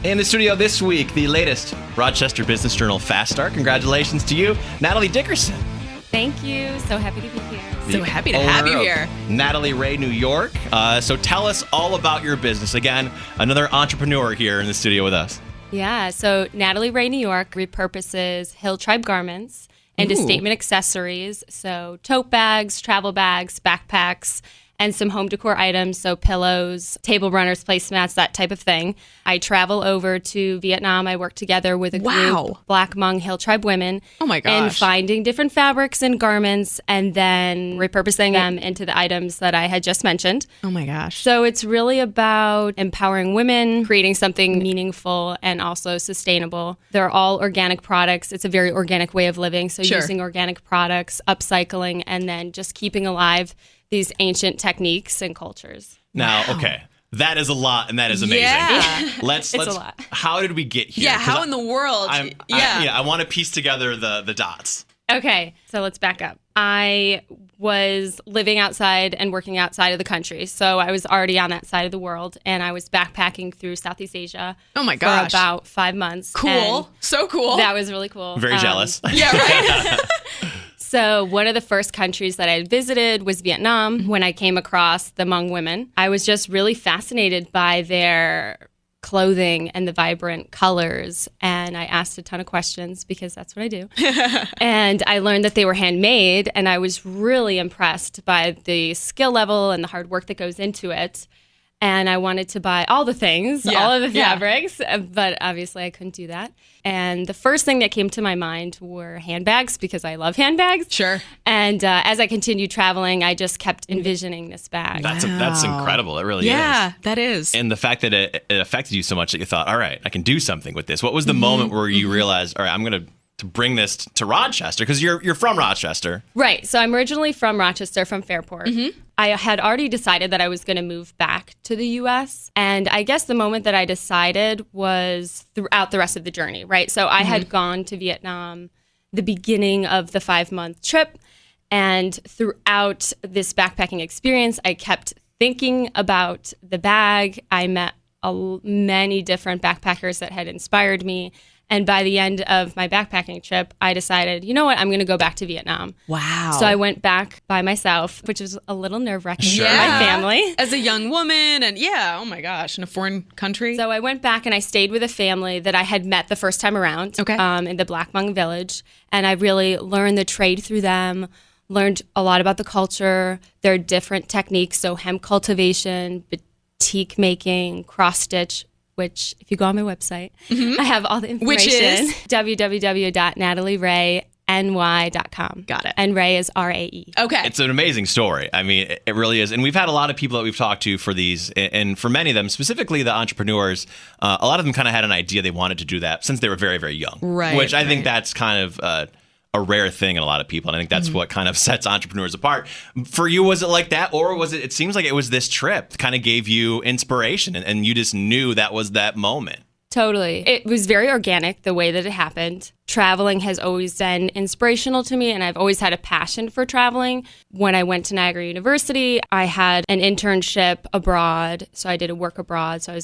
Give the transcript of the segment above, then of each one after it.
In the studio this week, the latest Rochester Business Journal Fast Start. Congratulations to you, Natalie Dickerson. Thank you. So happy to be here. So happy to have you here. Natalie Rae, New York. So tell us all about your business. Again, another entrepreneur here in the studio with us. Yeah, so Natalie Rae, New York repurposes Hill Tribe garments into statement accessories. So tote bags, travel bags, backpacks, and some home decor items, so pillows, table runners, placemats, that type of thing. I travel over to Vietnam. I work together with a group, Black Hmong Hill Tribe women. Oh my gosh. And finding different fabrics and garments and then repurposing them into the items that I had just mentioned. Oh my gosh. So it's really about empowering women, creating something meaningful and also sustainable. They're all organic products. It's a very organic way of living. So using organic products, upcycling, and then just keeping alive these ancient techniques and cultures. Now, okay, that is a lot, and that is amazing. Yeah. Let's. a lot. How did we get here? Yeah, how in the world? I want to piece together the dots. Okay, so let's back up. I was living outside and working outside of the country, so I was already on that side of the world, and I was backpacking through Southeast Asia. Oh my gosh. For about 5 months. Cool. So cool. That was really cool. Very jealous. Yeah, right? So one of the first countries that I had visited was Vietnam. When I came across the Hmong women, I was just really fascinated by their clothing and the vibrant colors. And I asked a ton of questions because that's what I do. And I learned that they were handmade. And I was really impressed by the skill level and the hard work that goes into it. And I wanted to buy all the things, all of the fabrics, but obviously I couldn't do that. And the first thing that came to my mind were handbags because I love handbags. Sure. And as I continued traveling, I just kept envisioning this bag. That's incredible. It really is. Yeah, that is. And the fact that it affected you so much that you thought, all right, I can do something with this. What was the moment where you realized, all right, I'm going to bring this to Rochester? Because you're from Rochester. Right. So I'm originally from Rochester, from Fairport. I had already decided that I was going to move back to the U.S. And I guess the moment that I decided was throughout the rest of the journey, right? So I had gone to Vietnam the beginning of the 5-month trip. And throughout this backpacking experience, I kept thinking about the bag. I met many different backpackers that had inspired me. And by the end of my backpacking trip, I decided, you know what, I'm going to go back to Vietnam. Wow. So I went back by myself, which was a little nerve-wracking Sure. for my family. As a young woman and oh my gosh, in a foreign country. So I went back and I stayed with a family that I had met the first time around in the Black Hmong village. And I really learned the trade through them, learned a lot about the culture, their different techniques. So hemp cultivation, batik making, cross-stitch, which if you go on my website, I have all the information. Which is? www.natalieraeny.com. Got it. And Rae is R-A-E. Okay. It's an amazing story. I mean, it really is. And we've had a lot of people that we've talked to for these. And for many of them, specifically the entrepreneurs, a lot of them kind of had an idea they wanted to do that since they were very, very young. Right. Which I think that's kind of a rare thing in a lot of people. And I think that's what kind of sets entrepreneurs apart. For you, was it like that? Or was it seems like it was this trip that kind of gave you inspiration and you just knew that was that moment? Totally. It was very organic the way that it happened. Traveling has always been inspirational to me, and I've always had a passion for traveling. When I went to Niagara University, I had an internship abroad, so I did a work abroad. So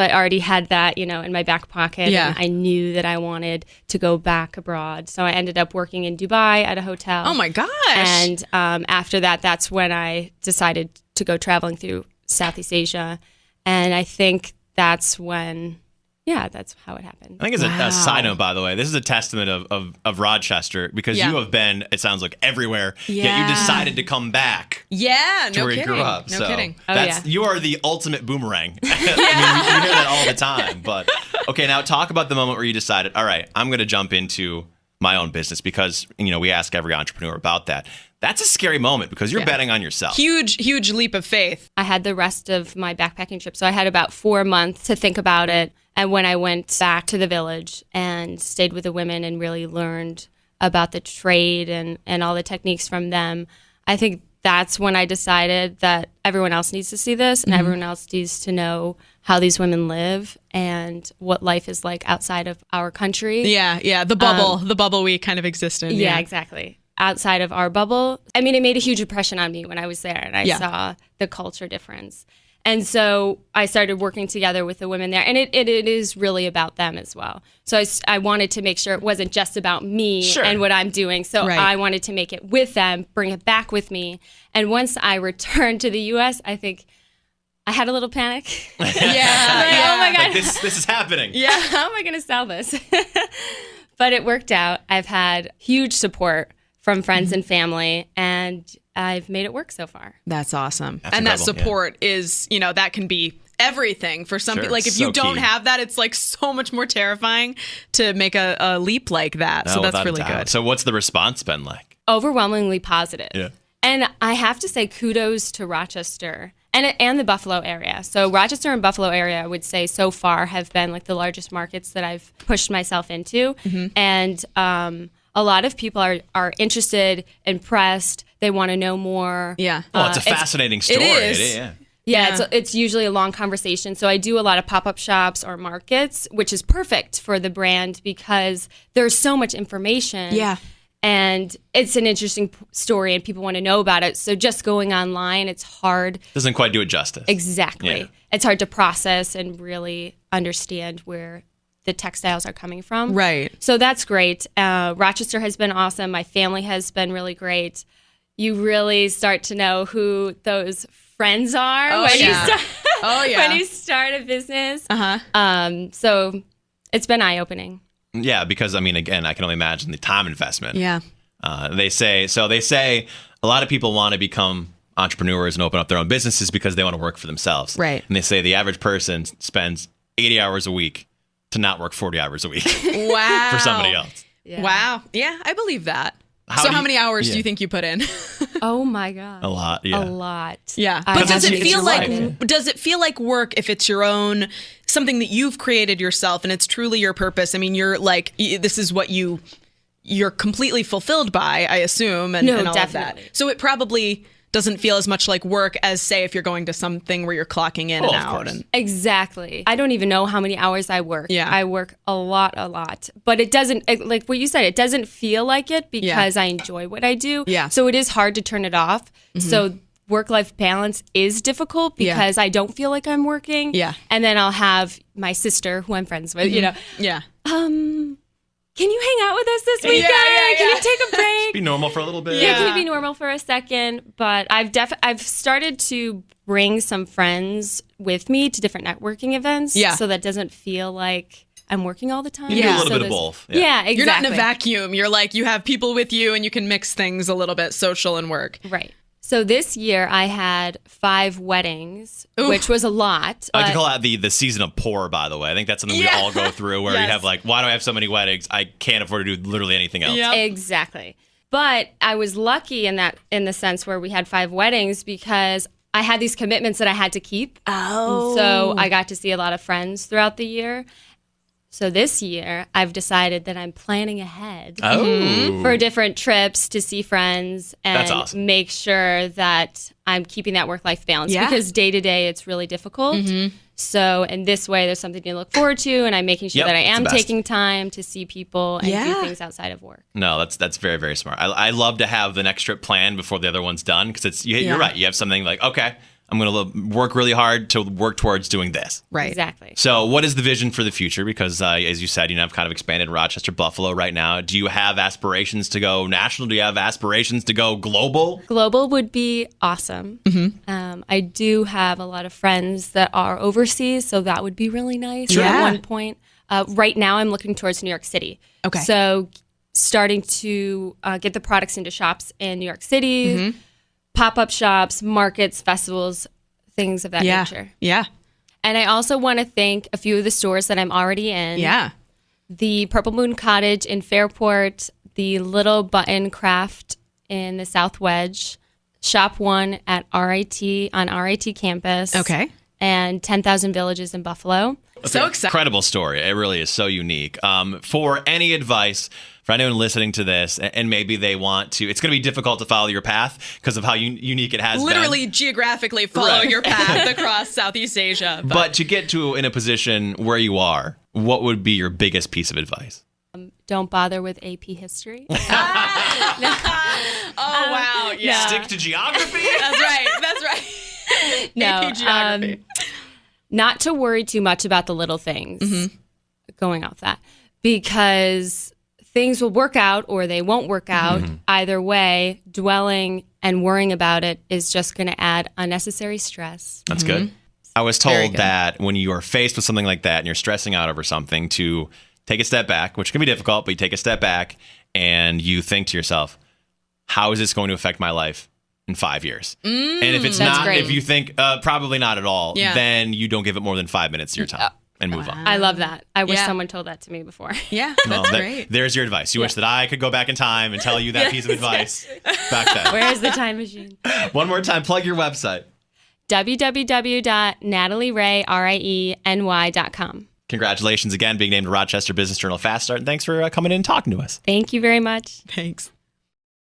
I already had that, in my back pocket. Yeah. And I knew that I wanted to go back abroad. So I ended up working in Dubai at a hotel. Oh my gosh. And after that, that's when I decided to go traveling through Southeast Asia. And I think that's when... Yeah, that's how it happened. I think as a side note, by the way, this is a testament of Rochester because you have been, it sounds like, everywhere, yet you decided to come back to where you grew up. No kidding. You are the ultimate boomerang. I mean, you hear that all the time. But, okay, now talk about the moment where you decided, all right, I'm going to jump into my own business because, we ask every entrepreneur about that. That's a scary moment because you're betting on yourself. Huge leap of faith. I had the rest of my backpacking trip, so I had about 4 months to think about it. And when I went back to the village and stayed with the women and really learned about the trade and all the techniques from them, I think that's when I decided that everyone else needs to see this and everyone else needs to know how these women live and what life is like outside of our country. Yeah, the bubble we kind of exist in. Yeah, exactly. Outside of our bubble. I mean, it made a huge impression on me when I was there and I saw the culture difference. And so I started working together with the women there, and it is really about them as well. So I wanted to make sure it wasn't just about me and what I'm doing. So I wanted to make it with them, bring it back with me. And once I returned to the U.S., I think I had a little panic. Yeah. Oh my God. Like, this is happening. Yeah. How am I going to sell this? But it worked out. I've had huge support from friends and family, and I've made it work so far. That's awesome. That's and that incredible, support is, that can be everything for some people. Like if So you don't key. have that, it's like so much more terrifying to make a leap like that. So that's without a really doubt. good. So what's the response been like? Overwhelmingly positive. Yeah. And I have to say kudos to Rochester and the Buffalo area. So Rochester and Buffalo area, I would say so far have been like the largest markets that I've pushed myself into. And a lot of people are interested, impressed. They want to know more. Yeah. Oh, it's a fascinating story. is. Yeah. Yeah, it's usually a long conversation. So I do a lot of pop-up shops or markets, which is perfect for the brand because there's so much information. Yeah. And it's an interesting story and people want to know about it. So just going online, it's hard. Doesn't quite do it justice. Exactly. Yeah. It's hard to process and really understand where the textiles are coming from. Right. So that's great. Rochester has been awesome. My family has been really great. You really start to know who those friends are when you start a business. So it's been eye-opening. Yeah, because, I mean, again, I can only imagine the time investment. Yeah. They say a lot of people want to become entrepreneurs and open up their own businesses because they want to work for themselves. Right. And they say the average person spends 80 hours a week to not work 40 hours a week Wow. for somebody else. Yeah. Wow. Yeah, I believe that. How So do how you- many hours yeah. do you think you put in? Oh my God. A lot, yeah. A lot. Yeah. I But have does to- it it's feel your like life. does it feel like work if it's your own something that you've created yourself and it's truly your purpose? I mean, you're like this is what you're completely fulfilled by, I assume, and, No, and all definitely. of that. So it probably doesn't feel as much like work as say if you're going to something where you're clocking in and of out. course. And Exactly. I don't even know how many hours I work. Yeah. I work a lot. But it doesn't, like what you said, it doesn't feel like it because I enjoy what I do. Yeah. So it is hard to turn it off. So work-life balance is difficult because I don't feel like I'm working. Yeah. And then I'll have my sister, who I'm friends with, yeah. can you hang out with us this weekend? Can you take a break? Be normal for a little bit. Yeah, can you be normal for a second? But I've started to bring some friends with me to different networking events. Yeah. So that doesn't feel like I'm working all the time. You do a little So bit of there's- both. Yeah, exactly. You're not in a vacuum. You're like you have people with you and you can mix things a little bit, social and work. Right. So this year I had 5 weddings, which was a lot. I like to but- call that the season of poor, by the way. I think that's something we all go through where you Yes. have like, why do I have so many weddings? I can't afford to do literally anything else. Yeah. Exactly. But I was lucky in the sense where we had 5 weddings because I had these commitments that I had to keep. Oh. So I got to see a lot of friends throughout the year. So this year, I've decided that I'm planning ahead for different trips to see friends That's and awesome. make sure that I'm keeping that work-life balance Yeah. because day to day it's really difficult. So in this way, there's something to look forward to, and I'm making sure Yep, that I it's the am best. taking time to see people and Yeah. do things outside of work. No, that's very, very smart. I love to have the next trip planned before the other one's done because you're right. You have something like, okay, I'm going to work really hard to work towards doing this. Right. Exactly. So what is the vision for the future? Because as you said, I've kind of expanded Rochester, Buffalo right now. Do you have aspirations to go national? Do you have aspirations to go global? Global would be awesome. I do have a lot of friends that are overseas, so that would be really nice Yeah. at one point. Right now, I'm looking towards New York City. Okay. So starting to get the products into shops in New York City, pop-up shops, markets, festivals, things of that nature. Yeah. And I also want to thank a few of the stores that I'm already in. Yeah. The Purple Moon Cottage in Fairport, the Little Button Craft in the South Wedge, Shop One at RIT on RIT campus. Okay. And 10,000 Villages in Buffalo. So excited. Incredible story. It really is so unique. For any advice for anyone listening to this, and maybe they want to, it's going to be difficult to follow your path because of how unique it has Literally been. geographically follow Right. your path across Southeast Asia. But to get to in a position where you are, what would be your biggest piece of advice? Don't bother with AP history. Oh, wow. Yeah. Stick to geography? That's right. That's right. No, AP Geography. not to worry too much about the little things. Going off that, because things will work out or they won't work out. Either way, dwelling and worrying about it is just going to add unnecessary stress. That's good. I was Very told good. that when you are faced with something like that and you're stressing out over something, to take a step back, which can be difficult, but you take a step back and you think to yourself, how is this going to affect my life in 5 years? And if it's That's not, great. if you think probably not at all, Yeah. then you don't give it more than 5 minutes of your time and move on. I love that. I wish Yeah. someone told that to me before. Yeah, Well, that's great. There's your advice. You wish that I could go back in time and tell you that piece of advice back then. Where's the time machine? One more time, plug your website. www.natalieraeny.com. Congratulations again, being named a Rochester Business Journal Fast Start, and thanks for coming in and talking to us. Thank you very much. Thanks.